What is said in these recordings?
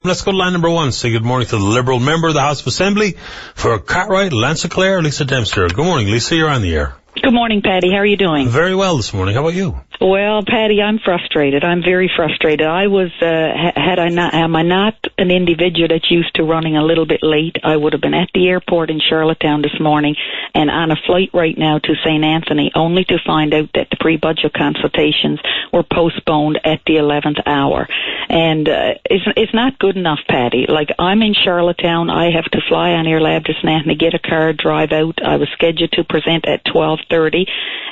Let's go to line number 1. Say good morning to the Liberal member of the House of Assembly for Cartwright, Lanceclair, Lisa Dempster. Good morning, Lisa. You're on the air. Good morning, Paddy. How are you doing? Very well this morning. How about you? Well, Paddy, I'm frustrated. I'm very frustrated. I was, am I not an individual that's used to running a little bit late, I would have been at the airport in Charlottetown this morning and on a flight right now to St. Anthony, only to find out that the pre-budget consultations were postponed at the 11th hour. And it's not good enough, Paddy. Like, I'm in Charlottetown. I have to fly on Airlab to St. Anthony, get a car, drive out. I was scheduled to present at 12:30,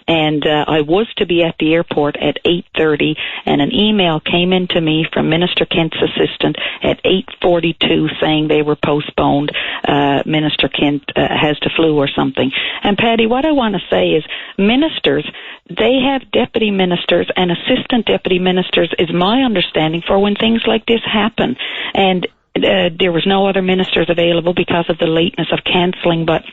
and I was to be at the airport at 8:30, and an email came in to me from Minister Kent's assistant at 8:42 saying they were postponed. Minister Kent has the flu or something. And, Paddy, what I want to say is ministers, they have deputy ministers and assistant deputy ministers, is my understanding, for when things like this happen. And there was no other ministers available because of the lateness of cancelling, but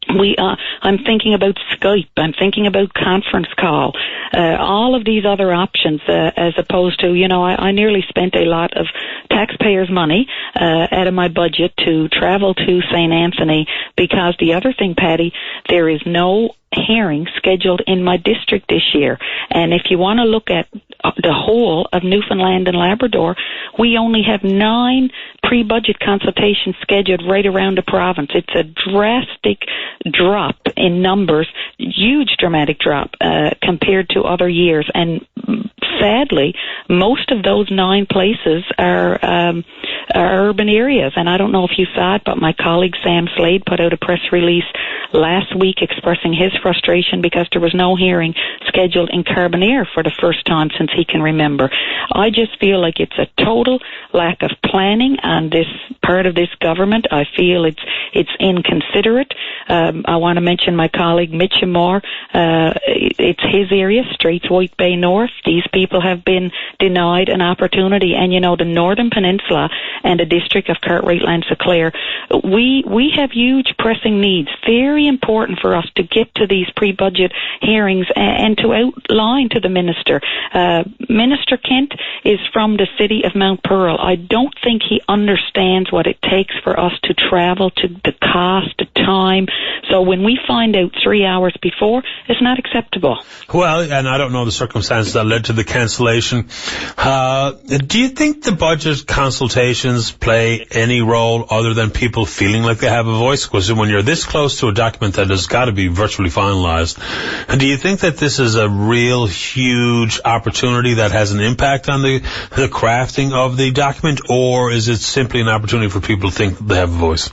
I'm thinking about Skype. I'm thinking about conference call. All of these other options, as opposed to, I nearly spent a lot of taxpayers' money out of my budget to travel to St. Anthony, because the other thing, Paddy, there is no hearing scheduled in my district this year. And if you want to look at the whole of Newfoundland and Labrador, we only have 9 pre-budget consultations scheduled right around the province. It's a drastic drop in numbers, huge dramatic drop compared to other years. And sadly, most of those 9 places are urban areas. And I don't know if you saw it, but my colleague Sam Slade put out a press release last week expressing his frustration because there was no hearing scheduled in Carbonear for the first time since he can remember. I just feel like it's a total lack of planning on this part of this government. I feel it's inconsiderate. I want to mention my colleague Mitch Moore. It's his area, Straits White Bay North. These people have been denied an opportunity. And, the Northern Peninsula and the district of Cartwright, Lanceclair, we have huge pressing needs. Very important for us to get to these pre-budget hearings and to outline to the minister. Minister Kent is from the city of Mount Pearl. I don't think he understands what it takes for us to travel, to the cost, the time. So when we find out 3 hours before, it's not acceptable. Well, and I don't know the circumstances that led to the cancellation. Do you think the budget consultations play any role other than people feeling like they have a voice? Because when you're this close to a document that has got to be virtually finalized, do you think that this is a real huge opportunity that has an impact on the crafting of the document, or is it simply an opportunity for people to think that they have a voice?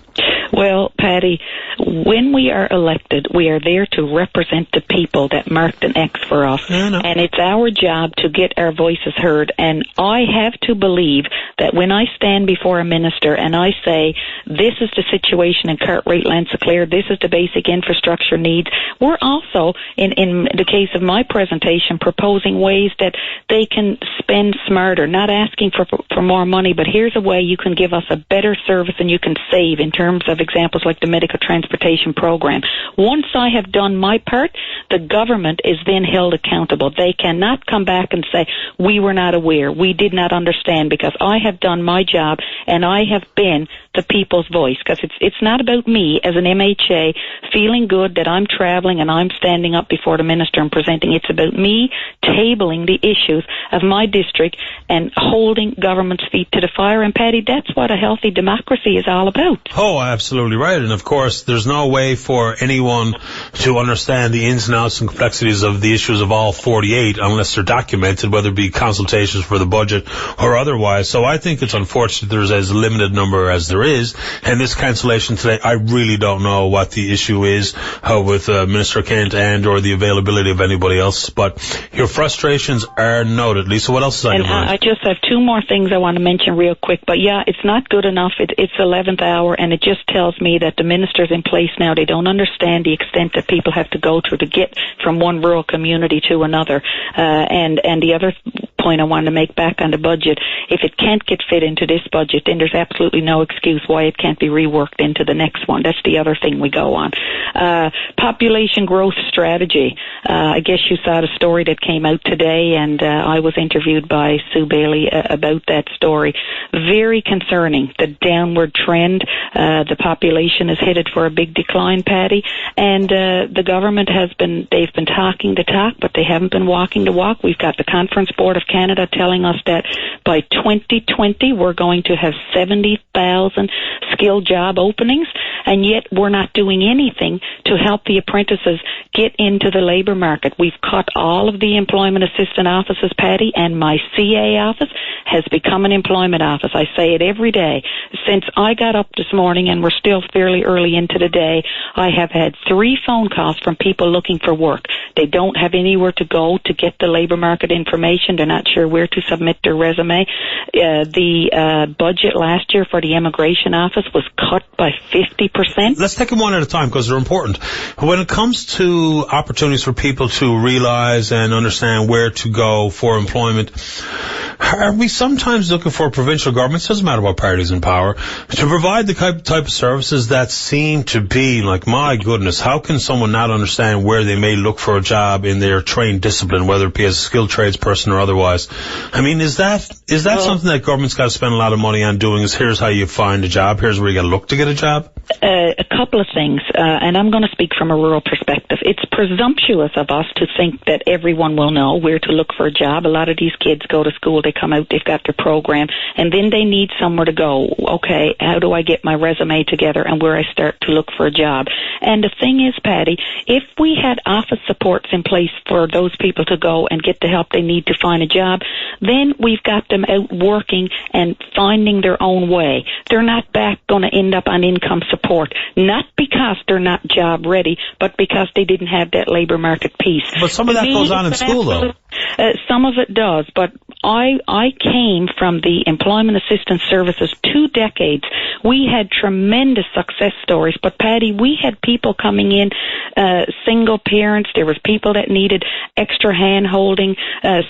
Well, Paddy, when we are elected, we are there to represent the people that marked an X for us. And it's our job to get our voices heard. And I have to believe that when I stand before a minister and I say, this is the situation in Cartwright, Lanceclair, this is the basic infrastructure needs, we're also, in the case of my presentation, proposing ways that they can spend smarter, not asking for more money, but here's a way you can give us a better service and you can save in terms of examples like the medical transportation program. Once I have done my part, the government is then held accountable. They cannot come back and say, we were not aware, we did not understand, because I have done my job and I have been the people's voice. Because it's not about me as an MHA feeling good that I'm traveling and I'm standing up before the minister and presenting. It's about me tabling the issues of my district and holding government's feet to the fire. And, Paddy, that's what a healthy democracy is all about. Oh, absolutely right. And, of course, there's no way for anyone to understand the ins and outs and complexities of the issues of all 48 unless they're documented, whether it be consultations for the budget or otherwise. So I think it's unfortunate there's as limited number as there is. And this cancellation today, I really don't know what the issue is with Minister Kent and or the availability of anybody else. But your frustrations are noted. Lisa, what else is on your mind? I just have 2 more things I want to mention real quick. But, yeah, it's not good enough. It's 11th hour, and it just tells me that the ministers in place now, they don't understand the extent that people have to go through to get from one rural community to another. And the other point I wanted to make back on the budget, if it can't get fit into this budget, 48, then there's absolutely no excuse why it can't be reworked into the next one. That's the other thing we go on. Population growth strategy. I guess you saw the story that came out today, and I was interviewed by Sue Bailey about that story. Very concerning, the downward trend. The population is headed for a big decline, Patty, and the government they've been talking the talk, but they haven't been walking the walk. We've got the Conference Board of Canada telling us that by 2020 we're going to have 70,000 skilled job openings, and yet we're not doing anything to help the apprentices get into the labour market. We've cut all of the employment assistant offices, Patty, and my CA office has become an employment office. I say it every day. Since I got up this morning, and we're still fairly early into the day, I have had 3 phone calls from people looking for work. They don't have anywhere to go to get the labour market information. They're not sure where to submit their resume. The budget last year for the immigration office was cut by 50%. Let's take them one at a time because they're important. When it comes to opportunities for people to realize and understand where to go for employment, are we sometimes looking for provincial governments, doesn't matter what party's in power, to provide the type of services that seem to be like, my goodness, how can someone not understand where they may look for a job in their trained discipline, whether it be as a skilled tradesperson or otherwise? I mean, is that something that government's got to spend a lot of money on doing, is here's how you find a job, here's where you got to look to get a job? A couple of things, and I'm going to speak from a rural perspective. It's presumptuous of us to think that everyone will know where to look for a job. A lot of these kids go to school, they come out, they've got their program, and then they need somewhere to go. Okay, how do I get my resume together and where I start to look for a job? And the thing is, Patty, if we had office supports in place for those people to go and get the help they need to find a job, then we've got them out working and finding their own way. They're not back going to end up on income support, not because they're not job ready, but because they didn't have that labour market piece. But some of that goes on in school, though. Some of it does, but I came from the Employment Assistance Services 2 decades. We had tremendous success stories, but Patty, we had people coming in, single parents. There was people that needed extra hand-holding,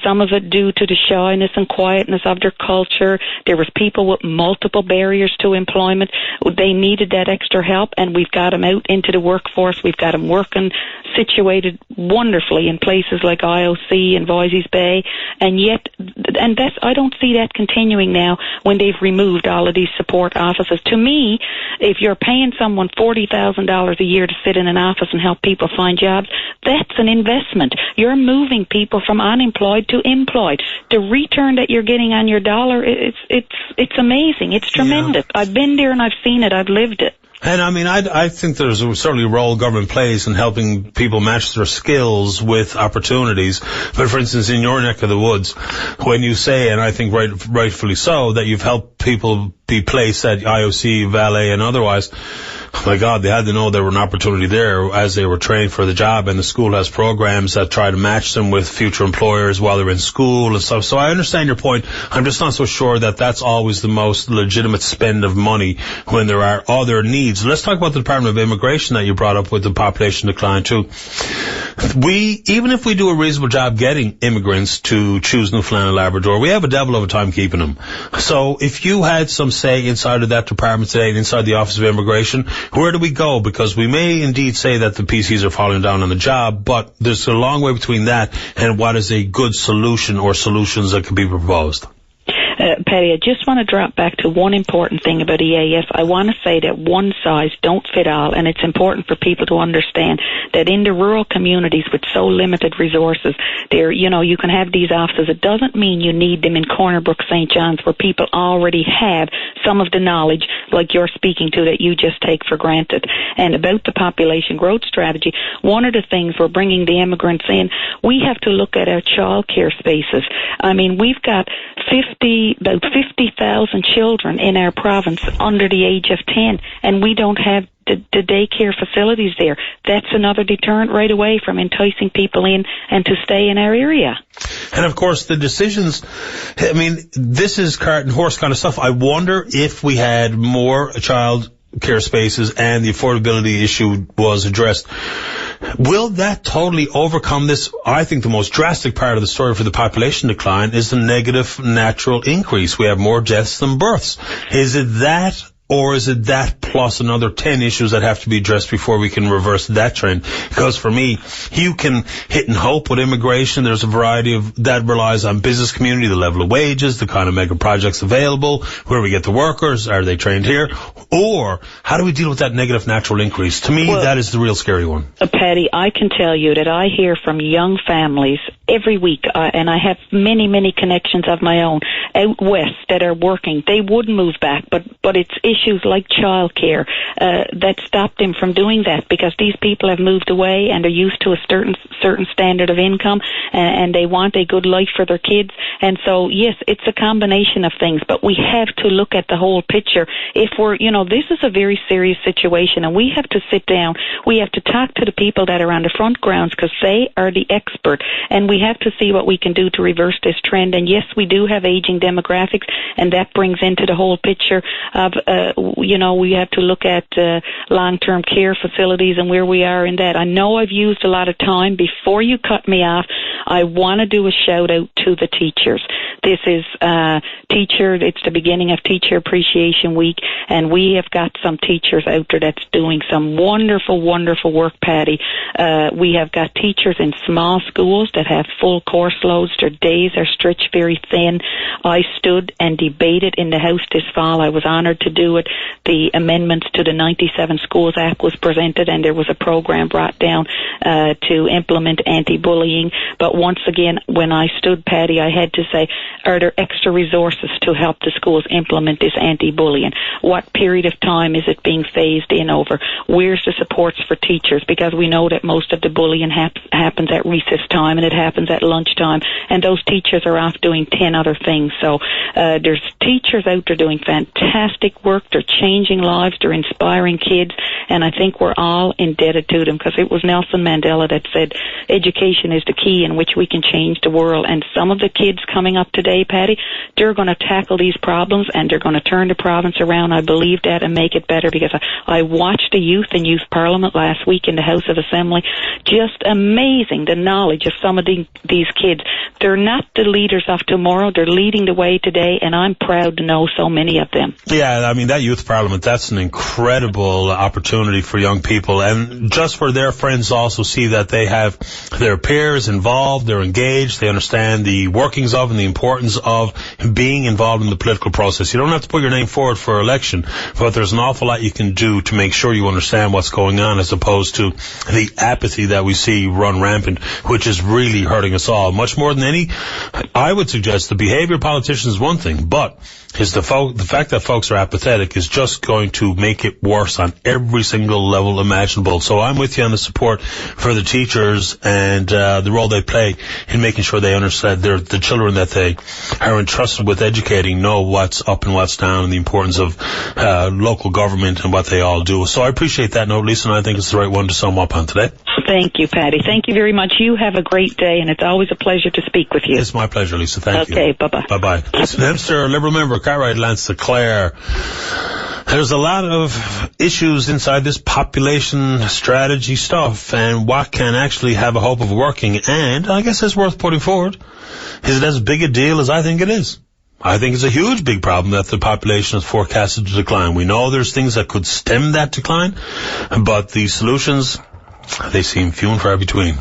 some of it due to the shyness and quietness of their culture. There was people with multiple barriers to employment. They needed that extra help, and we've got them out into the workforce. We've got them working, situated wonderfully in places like IOC and Voisey's Bay, and yet, and that's, I don't see that continuing now when they've removed all of these support offices. To me, if you're paying someone $40,000 a year to sit in an office and help people find jobs, that's an investment. You're moving people from unemployed to employed. The return that you're getting on your dollar, it's amazing. It's tremendous. Yeah. I've been there and I've seen it. I've lived it. And I mean, I think there's certainly a role government plays in helping people match their skills with opportunities. But for instance, in your neck of the woods, when you say, and I think rightfully so, that you've helped people be placed at IOC, Valet, and otherwise, oh my God, they had to know there were an opportunity there as they were trained for the job, and the school has programs that try to match them with future employers while they're in school and stuff. So I understand your point. I'm just not so sure that that's always the most legitimate spend of money when there are other needs. Let's talk about the Department of Immigration that you brought up with the population decline too. Even if we do a reasonable job getting immigrants to choose Newfoundland and Labrador, we have a devil of a time keeping them. So if you had some say inside of that department today and inside the Office of Immigration, where do we go? Because we may indeed say that the PCs are falling down on the job, but there's a long way between that and what is a good solution or solutions that could be proposed. Patty, I just want to drop back to one important thing about EAF. I want to say that one size don't fit all, and it's important for people to understand that in the rural communities with so limited resources, you can have these offices. It doesn't mean you need them in Corner Brook, St. John's, where people already have some of the knowledge, like you're speaking to, that you just take for granted. And about the population growth strategy, one of the things we're bringing the immigrants in, we have to look at our child care spaces. I mean, we've got about 50,000 children in our province under the age of 10, and we don't have the daycare facilities there. That's another deterrent right away from enticing people in and to stay in our area. And of course, the decisions, I mean, this is cart and horse kind of stuff. I wonder if we had more child care spaces and the affordability issue was addressed. Will that totally overcome this? I think the most drastic part of the story for the population decline is the negative natural increase. We have more deaths than births. Is it that, or is it that plus another 10 issues that have to be addressed before we can reverse that trend? Because for me, you can hit and hope with immigration. There's a variety of that relies on business community, the level of wages, the kind of mega projects available, where we get the workers, are they trained here? Or how do we deal with that negative natural increase? To me, that is the real scary one. Patty, I can tell you that I hear from young families every week, and I have many, many connections of my own out west that are working. They would move back, but it's issues like childcare that stop them from doing that, because these people have moved away and are used to a certain standard of income, and they want a good life for their kids. And so, yes, it's a combination of things, but we have to look at the whole picture. If we're, this is a very serious situation, and we have to sit down. We have to talk to the people that are on the front grounds, because they are the expert, and we have to see what we can do to reverse this trend. And yes, we do have aging demographics, and that brings into the whole picture of, we have to look at long-term care facilities and where we are in that. I know I've used a lot of time. Before you cut me off, I want to do a shout-out to the teachers. This is it's the beginning of Teacher Appreciation Week, and we have got some teachers out there that's doing some wonderful, wonderful work, Patty. We have got teachers in small schools that have full course loads. Their days are stretched very thin. I stood and debated in the House this fall. I was honoured to do it. The amendments to the 97 Schools Act was presented, and there was a program brought down to implement anti-bullying. But once again, when I stood, Patty, I had to say, are there extra resources to help the schools implement this anti-bullying? What period of time is it being phased in over? Where's the supports for teachers? Because we know that most of the bullying happens at recess time, and it happens at lunchtime, and those teachers are off doing 10 other things. So there's teachers out there doing fantastic work. They're changing lives. They're inspiring kids, and I think we're all indebted to them, because it was Nelson Mandela that said education is the key in which we can change the world. And some of the kids coming up today, Patty, they're going to tackle these problems, and they're going to turn the province around. I believe that, and make it better, because I watched the youth in Youth Parliament last week in the House of Assembly. Just amazing, the knowledge of some of these kids. They're not the leaders of tomorrow. They're leading the way today, and I'm proud to know so many of them. Yeah, I mean, that Youth Parliament, that's an incredible opportunity for young people, and just for their friends to also see that they have their peers involved, they're engaged, they understand the workings of and the importance of being involved in the political process. You don't have to put your name forward for election, but there's an awful lot you can do to make sure you understand what's going on, as opposed to the apathy that we see run rampant, which is really hurting us all. Much more than any, I would suggest the behavior of politicians is one thing, but the fact that folks are apathetic is just going to make it worse on every single level imaginable. So I'm with you on the support for the teachers and the role they play in making sure they understand the children that they are entrusted with educating know what's up and what's down, and the importance of local government and what they all do. So I appreciate that note, Lisa, and I think it's the right one to sum up on today. Thank you, Patty. Thank you very much. You have a great day, and it's always a pleasure to speak with you. It's my pleasure, Lisa. Thank you. Okay, bye-bye. Bye-bye. Dempster, Liberal member, Cartwright, Lance Clare. There's a lot of issues inside this population strategy stuff, and what can actually have a hope of working, and I guess it's worth putting forward. Is it as big a deal as I think it is? I think it's a huge, big problem that the population is forecasted to decline. We know there's things that could stem that decline, but the solutions, they seem few and far between.